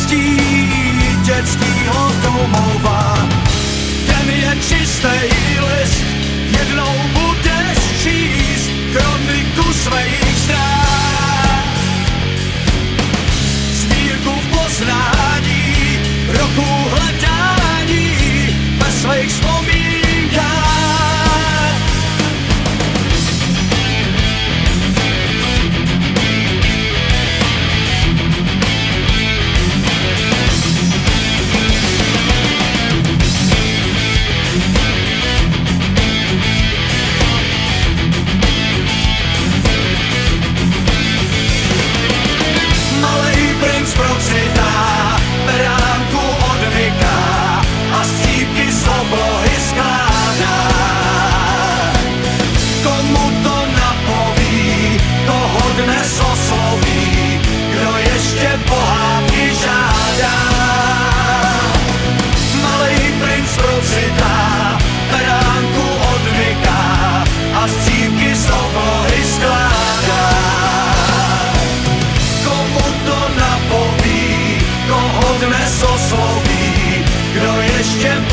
štěstí dětskýho domova. Ten je čistý list, jednou budeš číst kroniku svých strát. Smírku v poznání, roku hledání ve svých vzpomínkách. Procitá, beránku odvyká a střípky z oblohy skládá. Komu to napoví, toho dnes osloví, kdo ještě pohádky žádá. Malej princ procitá, beránku odvyká a střípky z oblohy skládá. Koho dnes osloví, kdo ještě